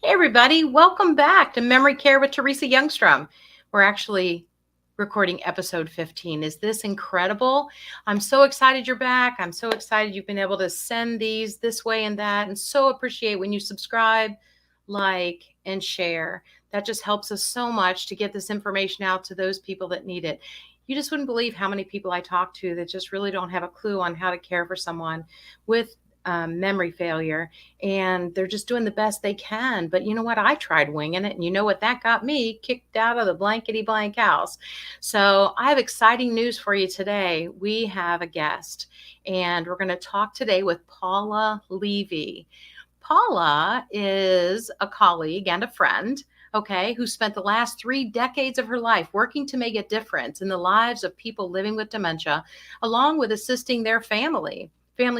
Everybody, welcome back to Memory Care with Teresa Youngstrom. We're actually recording episode 15. Is this incredible? I'm so excited you're back. I'm so excited you've been able to send these this way and that, and so appreciate when you subscribe, like, and share. That just helps us so much to get this information out to those people that need it. You just wouldn't believe how many people I talk to that just really don't have a clue on how to care for someone with memory failure, and they're just doing the best they can. But you know what? I tried winging it, and you know what that got me? Kicked out of the blankety blank house. So I have exciting news for you today. We have a guest, and we're going to talk today with Paula Levy. Paula is a colleague and a friend, okay, who spent the last 3 decades of her life working to make a difference in the lives of people living with dementia, along with assisting their family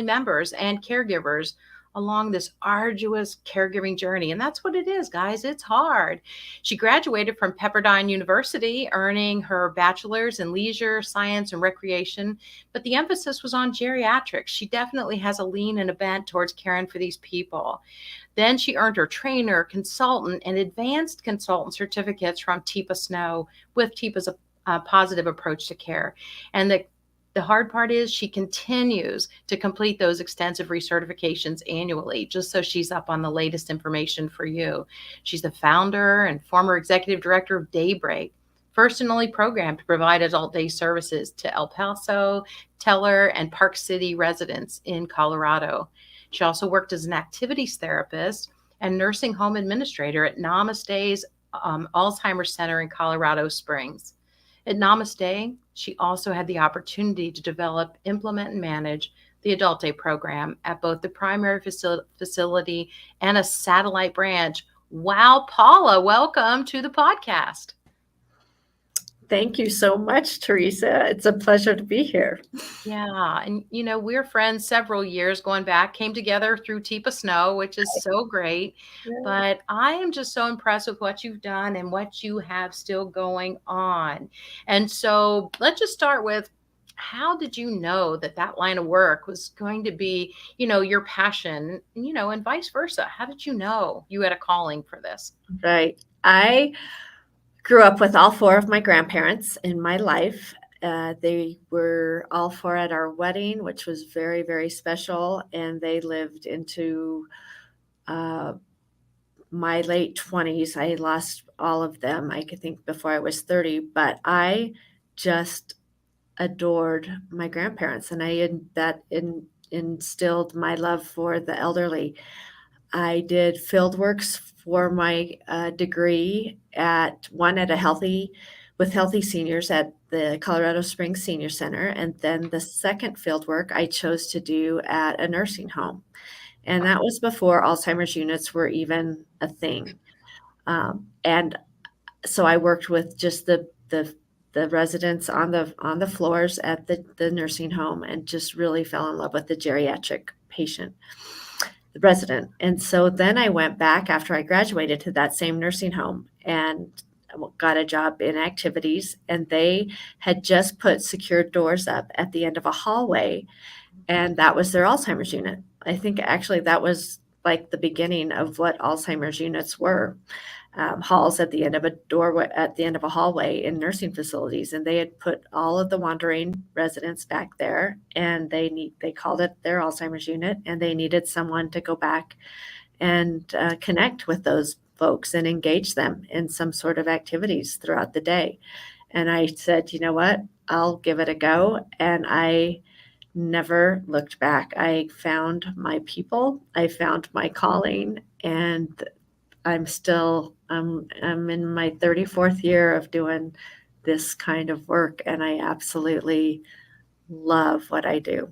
members and caregivers along this arduous caregiving journey. And that's what it is, guys. It's hard. She graduated from Pepperdine University, earning her bachelor's in leisure, science, and recreation, but the emphasis was on geriatrics. She definitely has a lean and a bent towards caring for these people. Then she earned her trainer, consultant, and advanced consultant certificates from Teepa Snow with Teepa's positive approach to care. And the hard part is she continues to complete those extensive recertifications annually, just so she's up on the latest information for you. She's the founder and former executive director of Daybreak, first and only program to provide adult day services to El Paso, Teller, and Park City residents in Colorado. She also worked as an activities therapist and nursing home administrator at Namaste's Alzheimer's Center in Colorado Springs. At Namaste, she also had the opportunity to develop, implement, and manage the adult day program at both the primary facility and a satellite branch. Wow, Paula, welcome to the podcast. Thank you so much, Teresa. It's a pleasure to be here. Yeah. And, you know, we're friends several years going back, came together through Teepa Snow, which is so great. Yeah. But I am just so impressed with what you've done and what you have still going on. And so let's just start with, how did you know that that line of work was going to be, you know, your passion, you know, and vice versa? How did you know you had a calling for this? Right. I grew up with all 4 of my grandparents in my life. They were all 4 at our wedding, which was very, very special. And they lived into my late 20s. I lost all of them, I could think, before I was 30. But I just adored my grandparents, and that instilled my love for the elderly. I did field works for my degree with healthy seniors at the Colorado Springs Senior Center. And then the second field work I chose to do at a nursing home. And that was before Alzheimer's units were even a thing. And so I worked with just the residents on the floors at the nursing home, and just really fell in love with the geriatric patient, the resident. And so then I went back after I graduated to that same nursing home and got a job in activities. And they had just put secured doors up at the end of a hallway, and that was their Alzheimer's unit. I think actually that was like the beginning of what Alzheimer's units were. Halls at the end of a hallway in nursing facilities, and they had put all of the wandering residents back there, and they called it their Alzheimer's unit, and they needed someone to go back and connect with those folks and engage them in some sort of activities throughout the day. And I said, you know what, I'll give it a go. And I never looked back. I found my people, I found my calling, and I'm in my 34th year of doing this kind of work, and I absolutely love what I do.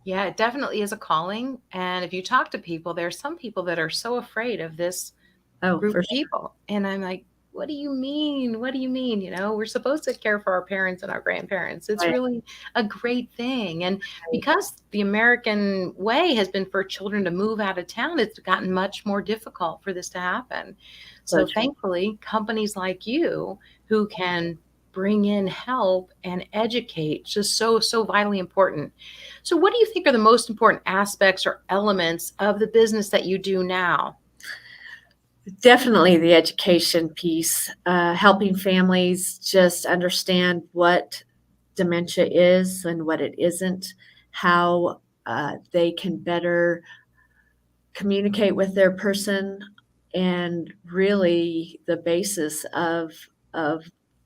Yeah, it definitely is a calling. And if you talk to people, there are some people that are so afraid of this group of people. And I'm like, what do you mean? What do you mean? You know, we're supposed to care for our parents and our grandparents. It's really a great thing. And because the American way has been for children to move out of town, it's gotten much more difficult for this to happen. So thankfully, companies like you who can bring in help and educate, just so vitally important. So what do you think are the most important aspects or elements of the business that you do now? definitely the education piece, helping families just understand what dementia is and what it isn't, how they can better communicate with their person, and really the basis of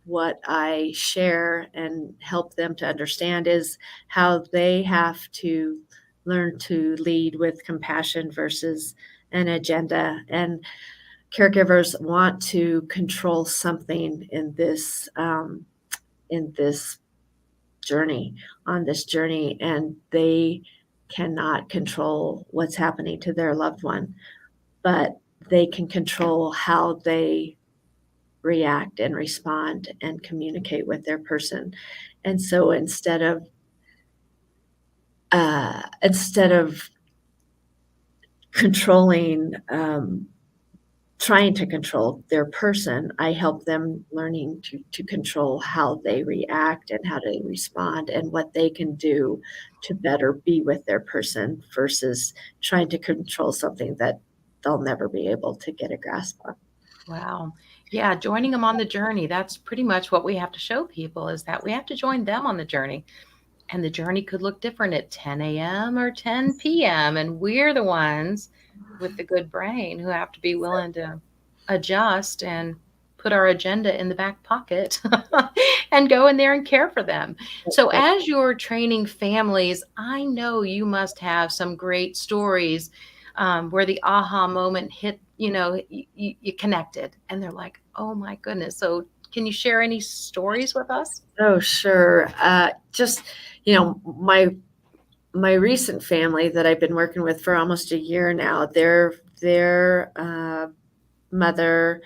what I share and help them to understand is how they have to learn to lead with compassion versus an agenda. And caregivers want to control something in this journey, on this journey, and they cannot control what's happening to their loved one, but they can control how they react and respond and communicate with their person. And so instead of controlling, trying to control their person, I help them learning to control how they react and how they respond and what they can do to better be with their person versus trying to control something that they'll never be able to get a grasp on. Wow. Yeah, joining them on the journey. That's pretty much what we have to show people, is that we have to join them on the journey. And the journey could look different at 10 a.m. or 10 p.m. And we're the ones with the good brain who have to be willing to adjust and put our agenda in the back pocket and go in there and care for them. So as you're training families, I know you must have some great stories where the aha moment hit, you connected and they're like, oh my goodness. So can you share any stories with us? Oh, sure. Just, my recent family that I've been working with for almost a year now, their mother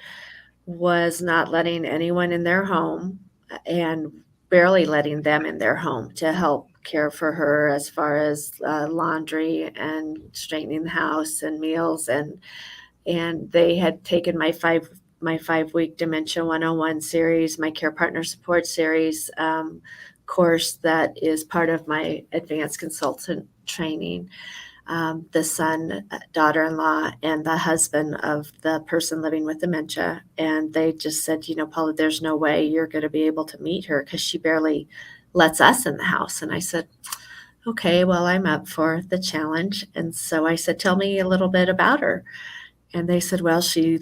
was not letting anyone in their home and barely letting them in their home to help care for her as far as laundry and straightening the house and meals, and they had taken my 5 week Dementia 101 series, my Care Partner Support series course that is part of my advanced consultant training. The son, daughter-in-law, and the husband of the person living with dementia. And they just said, Paula, there's no way you're going to be able to meet her because she barely lets us in the house. And I said, okay, well, I'm up for the challenge. And so I said, tell me a little bit about her. And they said, well, she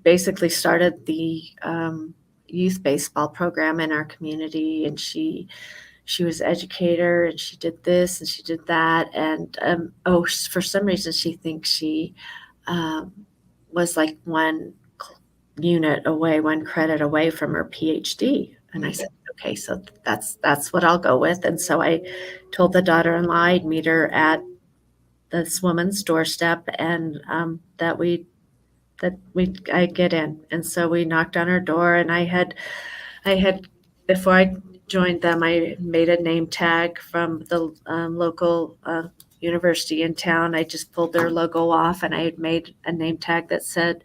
basically started the youth baseball program in our community, and she was educator, and she did this and she did that, and for some reason she thinks she was like one credit away from her PhD. And I said, okay, so that's what I'll go with. And so I told the daughter-in-law I'd meet her at this woman's doorstep, and I get in. And so we knocked on her door, and I had before I joined them, I made a name tag from the local university in town. I just pulled their logo off, and I had made a name tag that said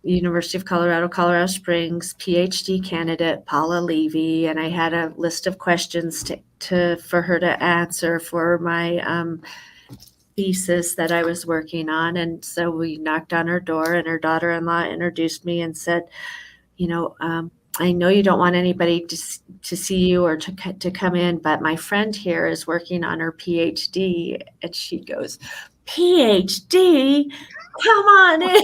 University of Colorado, Colorado Springs, PhD candidate Paula Levy, and I had a list of questions for her to answer for my thesis that I was working on. And so we knocked on her door, and her daughter-in-law introduced me and said, I know you don't want anybody to see you or to come in, but my friend here is working on her PhD. And she goes, PhD? Come on in.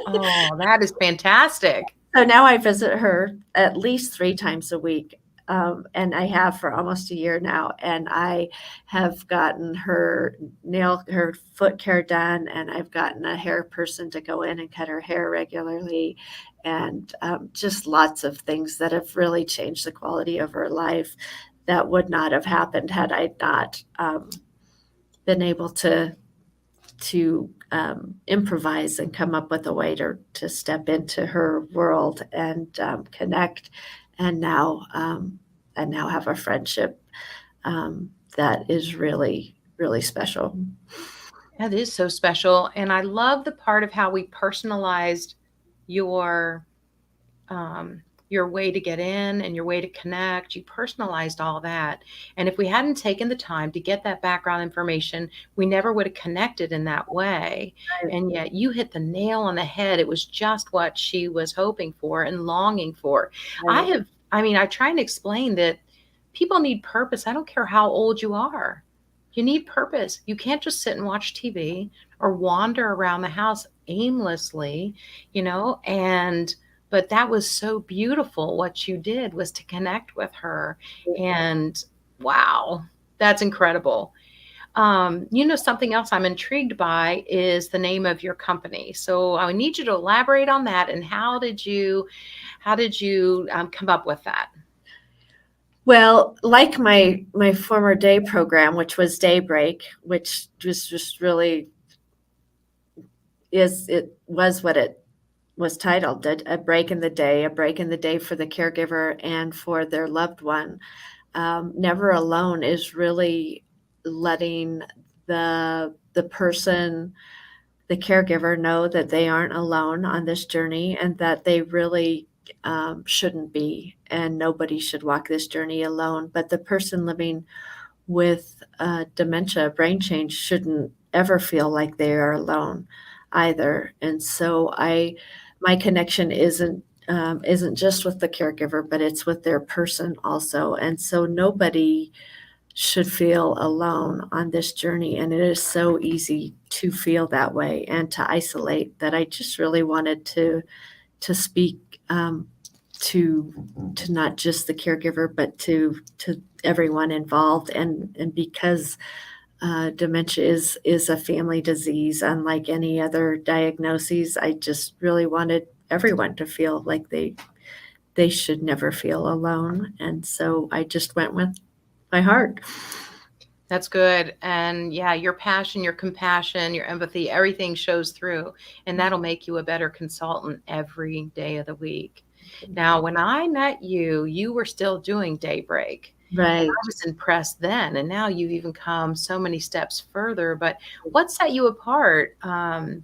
Oh, that is fantastic. So now I visit her at least 3 times a week. And I have for almost a year now, and I have gotten her foot care done, and I've gotten a hair person to go in and cut her hair regularly, and just lots of things that have really changed the quality of her life that would not have happened had I not been able to improvise and come up with a way to step into her world and connect, and now have a friendship that is really, really special. That is so special. And I love the part of how we personalized your your way to get in and your way to connect. You personalized all that. And if we hadn't taken the time to get that background information, we never would have connected in that way. And yet you hit the nail on the head. It was just what she was hoping for and longing for. Right. I try and explain that people need purpose. I don't care how old you are. You need purpose. You can't just sit and watch TV or wander around the house aimlessly, but that was so beautiful. What you did was to connect with her. And wow, that's incredible. Something else I'm intrigued by is the name of your company. So I need you to elaborate on that. And how did you come up with that? Well, like my former day program, which was Daybreak, which was just really it was what it was titled, a break in the day, a break in the day for the caregiver and for their loved one. Never Alone is really letting the person, the caregiver, know that they aren't alone on this journey and that they really shouldn't be, and nobody should walk this journey alone. But the person living with dementia, brain change, shouldn't ever feel like they are alone either. And so my connection isn't just with the caregiver, but it's with their person also. And so nobody should feel alone on this journey. And it is so easy to feel that way and to isolate, that I just really wanted to speak to not just the caregiver, but to everyone involved. And because dementia is a family disease, unlike any other diagnoses, I just really wanted everyone to feel like they should never feel alone. And so I just went with my heart. That's good. And yeah, your passion, your compassion, your empathy, everything shows through. And that'll make you a better consultant every day of the week. Now, when I met you, you were still doing Daybreak. Right. And I was impressed then. And now you've even come so many steps further. But what set you apart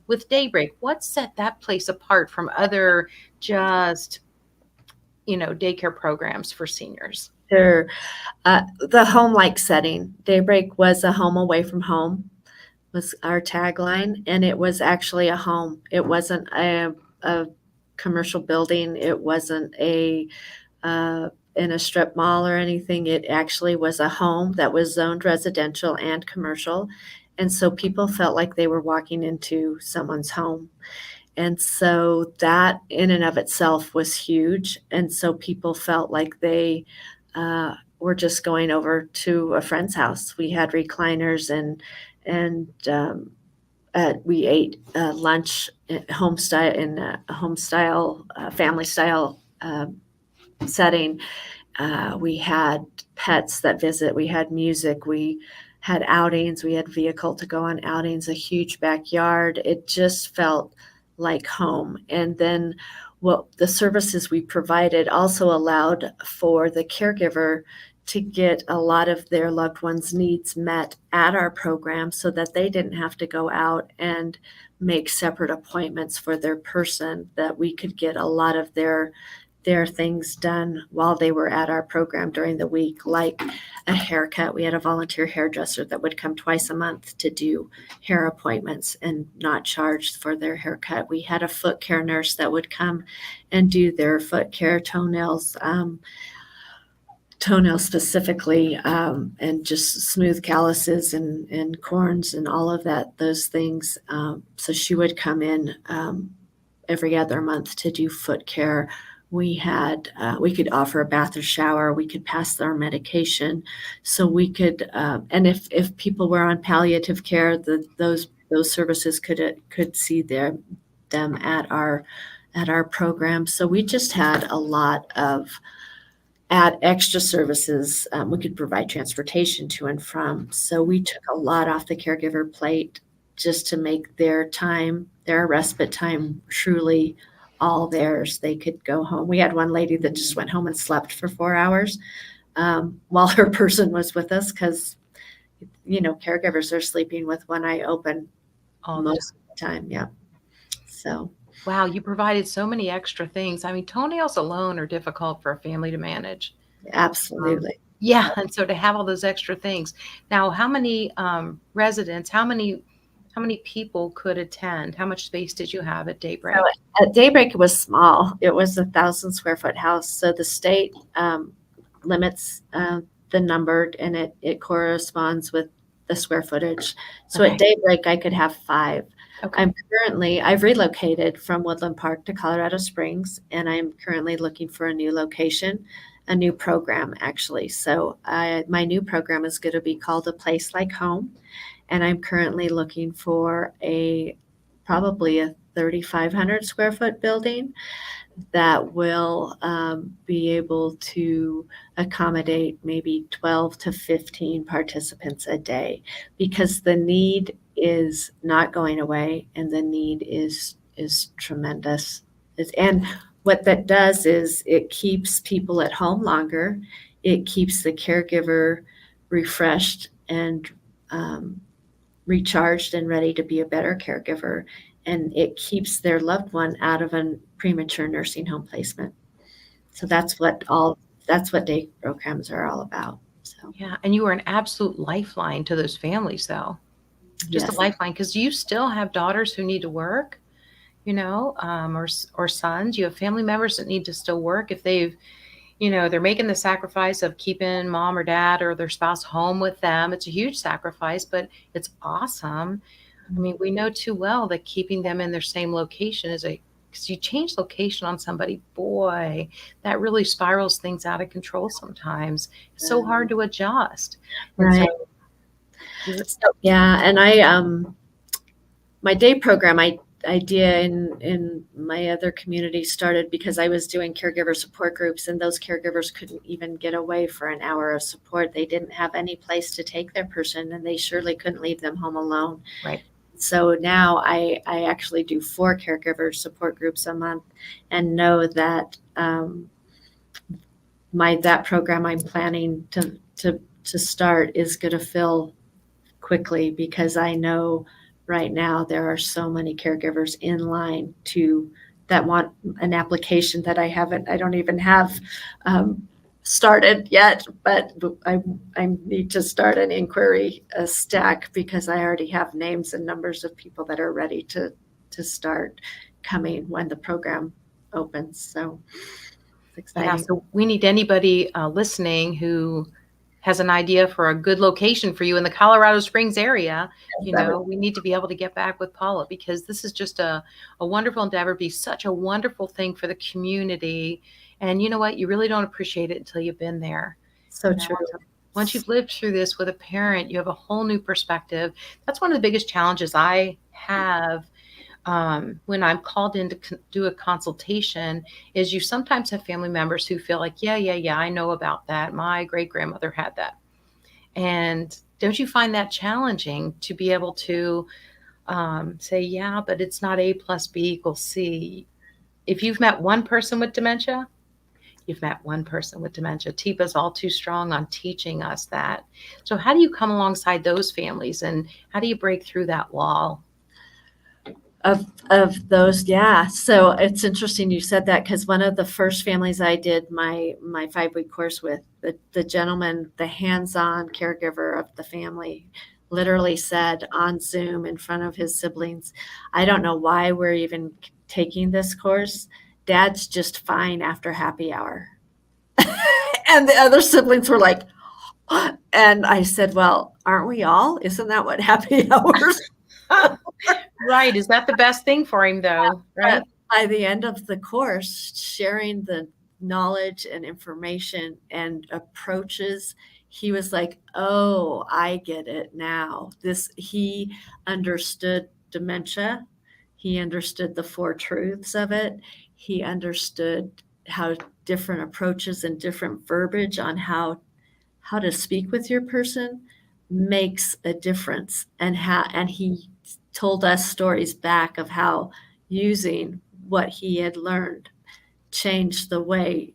with Daybreak? What set that place apart from other just, daycare programs for seniors? Sure. The home-like setting. Daybreak was a home away from home, was our tagline, and it was actually a home. It wasn't a commercial building. It wasn't in a strip mall or anything. It actually was a home that was zoned residential and commercial. And so people felt like they were walking into someone's home. And so that in and of itself was huge. And so people felt like they were just going over to a friend's house. We had recliners and we ate lunch in a home style, family style setting. We had pets that visit. We had music. We had outings. We had vehicle to go on outings, a huge backyard. It just felt like home. And then the services we provided also allowed for the caregiver to get a lot of their loved ones' needs met at our program, so that they didn't have to go out and make separate appointments for their person, that we could get a lot of their things done while they were at our program during the week, like a haircut. We had a volunteer hairdresser that would come twice a month to do hair appointments and not charge for their haircut. We had a foot care nurse that would come and do their foot care, toenails specifically, and just smooth calluses and corns and all of those things. So she would come in every other month to do foot care. We could offer a bath or shower. We could pass our medication. So we could, and if people were on palliative care, those services could see them at our program. So we just had a lot of extra services. We could provide transportation to and from. So we took a lot off the caregiver plate just to make their respite time, truly all theirs. They could go home. We had one lady that just went home and slept for 4 hours while her person was with us, because caregivers are sleeping with one eye open most of the time. Yeah. So Wow, you provided so many extra things. I mean, toenails alone are difficult for a family to manage. Absolutely. Yeah, and so to have all those extra things. Now, how many residents, how many people could attend? How much space did you have at So Daybreak? at Daybreak, it was small. It was 1,000 square foot house. So the state limits the number, and it corresponds with the square footage. So Okay. at Daybreak, I could have 5. Okay. I've relocated from Woodland Park to Colorado Springs, and I'm currently looking for a new location, a new program actually. So my new program is going to be called A Place Like Home, and I'm currently looking for probably a 3,500 square foot building that will be able to accommodate maybe 12 to 15 participants a day, because the need is not going away and the need is tremendous. And what that does is it keeps people at home longer. It keeps the caregiver refreshed and um, recharged and ready to be a better caregiver, and it keeps their loved one out of a premature nursing home placement. So that's what day programs are all about. So Yeah, and you were an absolute lifeline to those families, though. Just a yes, lifeline, because you still have daughters who need to work, or sons. You have family members that need to still work. If they're making the sacrifice of keeping mom or dad or their spouse home with them. It's a huge sacrifice, but it's awesome. I mean, we know too well that keeping them in their same location because you change location on somebody, boy, that really spirals things out of control sometimes. It's so hard to adjust. And so, right. So, yeah, and my day program idea in my other community started because I was doing caregiver support groups, and those caregivers couldn't even get away for an hour of support. They didn't have any place to take their person, and they surely couldn't leave them home alone. right. So now I actually do 4 caregiver support groups a month, and know that that program I'm planning to start is going to fill quickly, because I know right now there are so many caregivers in line that want an application that I don't even have started yet, but I need to start an inquiry stack, because I already have names and numbers of people that are ready to start coming when the program opens. So it's Yeah, exciting. so we need anybody listening who has an idea for a good location for you in the Colorado Springs area. We need to be able to get back with Paula, because this is just a wonderful endeavor, be such a wonderful thing for the community. And you know what? You really don't appreciate it until you've been there. So true. Once you've lived through this with a parent, you have a whole new perspective. That's one of the biggest challenges I have when I'm called in to do a consultation, is you sometimes have family members who feel like, yeah, I know about that. My great grandmother had that. And don't you find that challenging to be able to say, yeah, but it's not A plus B equals C? If you've met one person with dementia, you've met one person with dementia. Teepa's all too strong on teaching us that. So how do you come alongside those families, and how do you break through that wall? Of those, yeah. So it's interesting you said that, because one of the first families I did my 5-week course with, the gentleman, the hands-on caregiver of the family, literally said on Zoom in front of his siblings, "I don't know why we're even taking this course. Dad's just fine after happy hour." And the other siblings were like, and I said, "Well, aren't we all? Isn't that what happy hours?" Right. Is that the best thing for him, though? Right. By the end of the course, sharing the knowledge and information and approaches, he was like, "Oh, I get it now." He understood dementia. He understood the 4 truths of it. He understood how different approaches and different verbiage on how to speak with your person makes a difference, and he told us stories back of how using what he had learned changed the way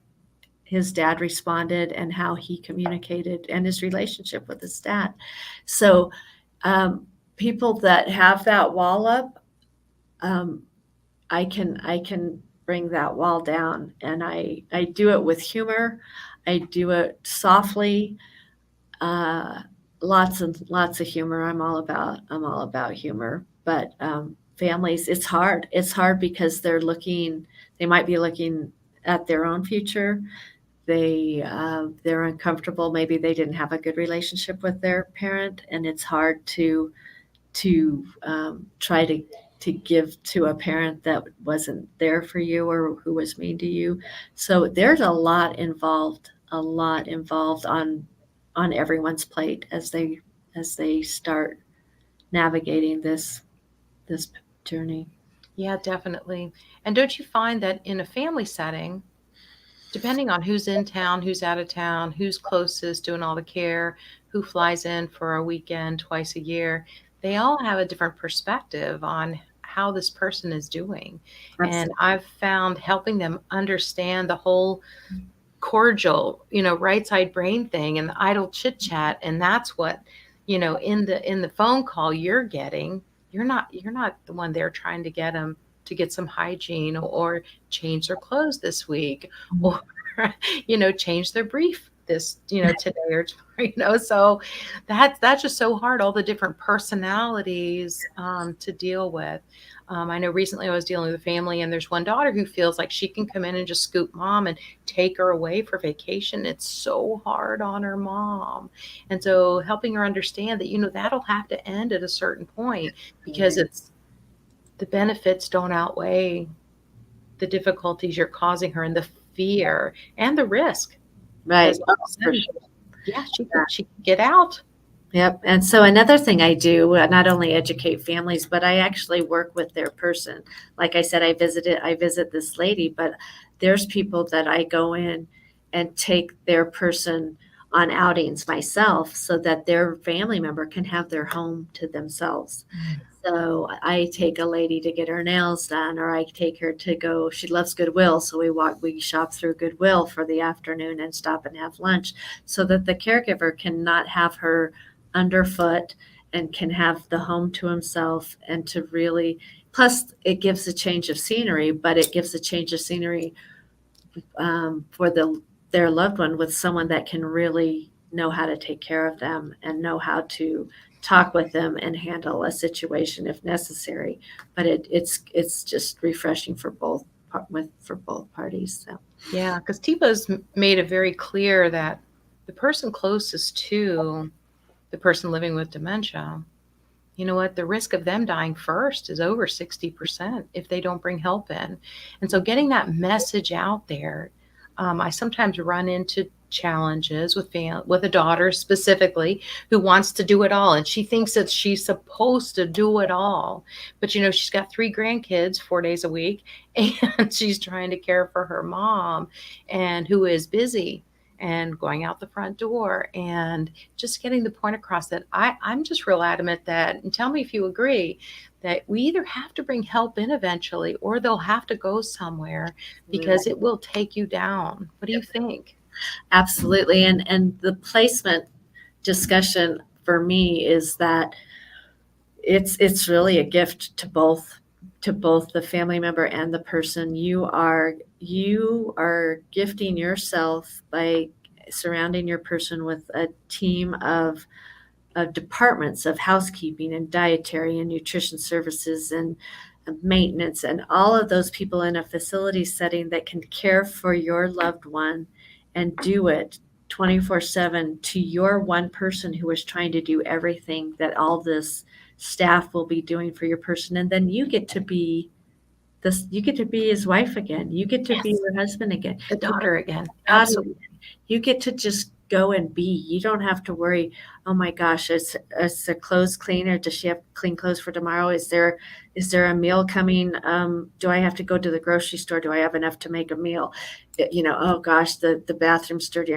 his dad responded and how he communicated and his relationship with his dad. So people that have that wall up, um, I can bring that wall down, and I do it with humor. I do it softly. Uh, lots of humor. I'm all about humor. But families, it's hard. It's hard because they might be looking at their own future. They're uncomfortable. Maybe they didn't have a good relationship with their parent, and it's hard to try to give to a parent that wasn't there for you or who was mean to you. So there's a lot involved on everyone's plate as they start navigating this journey. Yeah, definitely. And don't you find that in a family setting, depending on who's in town, who's out of town, who's closest doing all the care, who flies in for a weekend twice a year, they all have a different perspective on how this person is doing. And Absolutely. I've found helping them understand the whole cordial, right side brain thing and the idle chit chat. And that's what, in the phone call you're getting, you're not the one there trying to get them to get some hygiene or change their clothes this week or, change their brief this, today or tomorrow, so that's just so hard, all the different personalities to deal with. I know recently I was dealing with a family and there's one daughter who feels like she can come in and just scoop mom and take her away for vacation. It's so hard on her mom. And so helping her understand that, that'll have to end at a certain point because it's the benefits don't outweigh the difficulties you're causing her and the fear and the risk. Right. Because all of a sudden, yeah, she can get out. Yep. And so another thing I do, not only educate families, but I actually work with their person. Like I said, I visit this lady, but there's people that I go in and take their person on outings myself so that their family member can have their home to themselves. So I take a lady to get her nails done, or I take her to go. She loves Goodwill, so we shop through Goodwill for the afternoon and stop and have lunch, so that the caregiver can not have her underfoot and can have the home to himself and to really. Plus, it gives a change of scenery, but it gives a change of scenery for their loved one with someone that can really know how to take care of them and know how to talk with them and handle a situation if necessary. But it's just refreshing for both parties. So. Yeah, because Teepa's made it very clear that the person closest to the person living with dementia, you know what, the risk of them dying first is over 60% if they don't bring help in. And so getting that message out there, I sometimes run into challenges with a daughter specifically who wants to do it all, and she thinks that she's supposed to do it all, but she's got 3 grandkids 4 days a week and she's trying to care for her mom and who is busy and going out the front door, and just getting the point across that I'm just real adamant that, and tell me if you agree, that we either have to bring help in eventually or they'll have to go somewhere because it will take you down. What do you think? Absolutely. And the placement discussion for me is that it's really a gift to both the family member and the person. You are gifting yourself by surrounding your person with a team of departments of housekeeping and dietary and nutrition services and maintenance and all of those people in a facility setting that can care for your loved one and do it 24/7 to your one person who is trying to do everything that all this staff will be doing for your person. And then you get to be his wife again. You get to be Yes. your husband again. The daughter again. Daughter. Absolutely. You get to just go and be. You don't have to worry, oh my gosh, is the clothes clean, or does she have clean clothes for tomorrow? Is there a meal coming? Do I have to go to the grocery store? Do I have enough to make a meal? Oh gosh, the bathroom's dirty.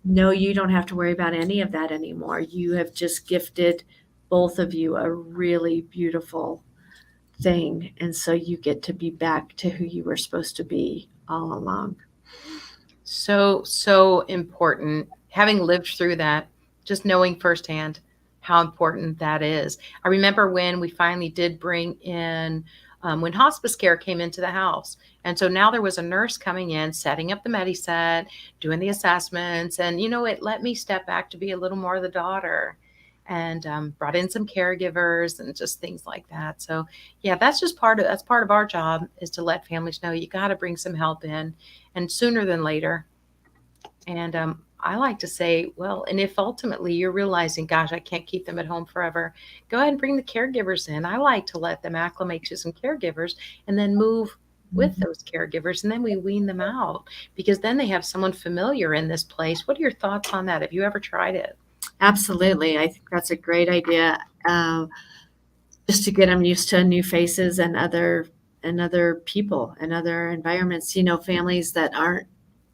No, you don't have to worry about any of that anymore. You have just gifted both of you a really beautiful thing. And so you get to be back to who you were supposed to be all along. So important. Having lived through that, just knowing firsthand how important that is. I remember when we finally did bring in when hospice care came into the house. And so now there was a nurse coming in, setting up the Medi-Set, doing the assessments. And, it let me step back to be a little more the daughter, and brought in some caregivers and just things like that. So yeah, that's part of our job, is to let families know you got to bring some help in, and sooner than later. And I like to say, well, and if ultimately you're realizing, gosh, I can't keep them at home forever, go ahead and bring the caregivers in. I like to let them acclimate to some caregivers and then move with those caregivers, and then we wean them out, because then they have someone familiar in this place. What are your thoughts on that? Have you ever tried it? Absolutely. I think that's a great idea. Just to get them used to new faces and other people and other environments. Families that aren't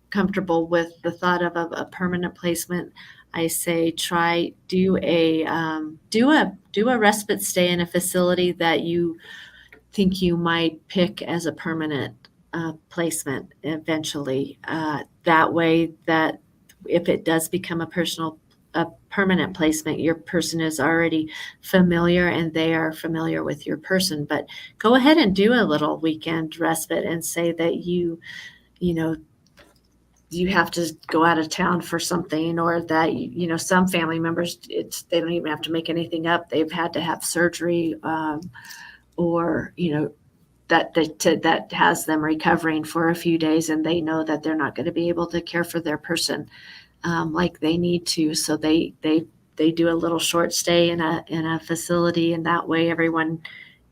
comfortable with the thought of a permanent placement, I say do a respite stay in a facility that you think you might pick as a permanent placement eventually. That way, that if it does become a permanent placement, your person is already familiar and they are familiar with your person. But go ahead and do a little weekend respite and say that you have to go out of town for something, or that some family members, they don't even have to make anything up. They've had to have surgery, or that has them recovering for a few days, and they know that they're not going to be able to care for their person like they need to. So they do a little short stay in a facility, and that way everyone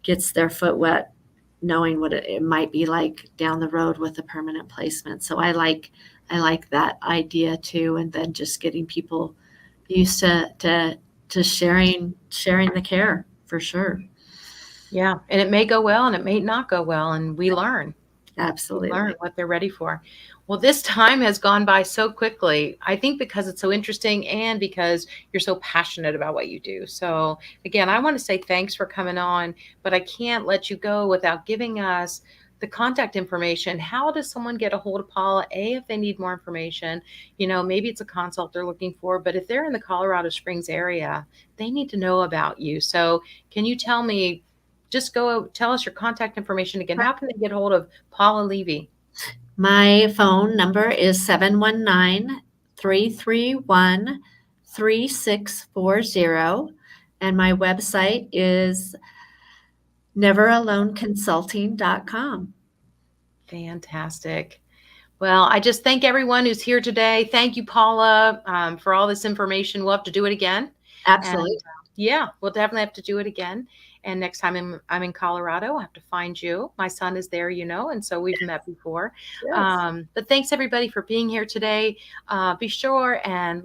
gets their foot wet, knowing what it might be like down the road with a permanent placement. So I like that idea too, and then just getting people used to sharing the care, for sure. Yeah, and it may go well and it may not go well, and we learn. Absolutely. Learn what they're ready for. Well, this time has gone by so quickly. I think because it's so interesting, and because you're so passionate about what you do. So again, I want to say thanks for coming on, but I can't let you go without giving us the contact information. How does someone get a hold of Paula? If they need more information, maybe it's a consult they're looking for, but if they're in the Colorado Springs area, they need to know about you. So can you tell me, just tell us your contact information again. How can they get hold of Paula Levy? My phone number is 719-331-3640, and my website is neveraloneconsulting.com. Fantastic. Well, I just thank everyone who's here today. Thank you, Paula, for all this information. We'll have to do it again. Absolutely. And, yeah, we'll definitely have to do it again. And next time I'm in Colorado, I have to find you. My son is there, and so we've met before. Yes. But thanks everybody for being here today. Be sure and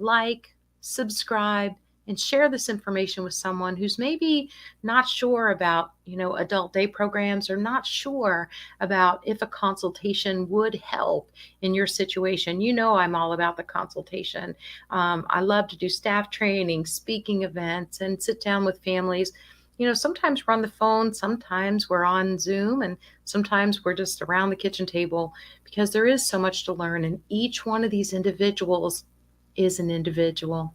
subscribe, and share this information with someone who's maybe not sure about, adult day programs, or not sure about if a consultation would help in your situation. I'm all about the consultation. I love to do staff training, speaking events, and sit down with families. Sometimes we're on the phone, sometimes we're on Zoom, and sometimes we're just around the kitchen table, because there is so much to learn. And each one of these individuals is an individual.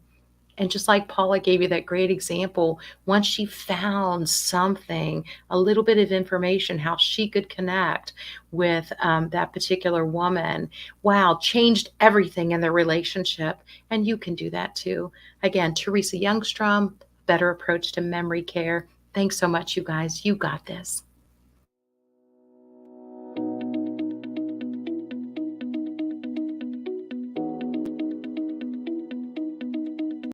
And just like Paula gave you that great example, once she found something, a little bit of information, how she could connect with that particular woman, wow, changed everything in their relationship. And you can do that too. Again, Teresa Youngstrom, Better Approach to Memory Care. Thanks so much, you guys. You got this.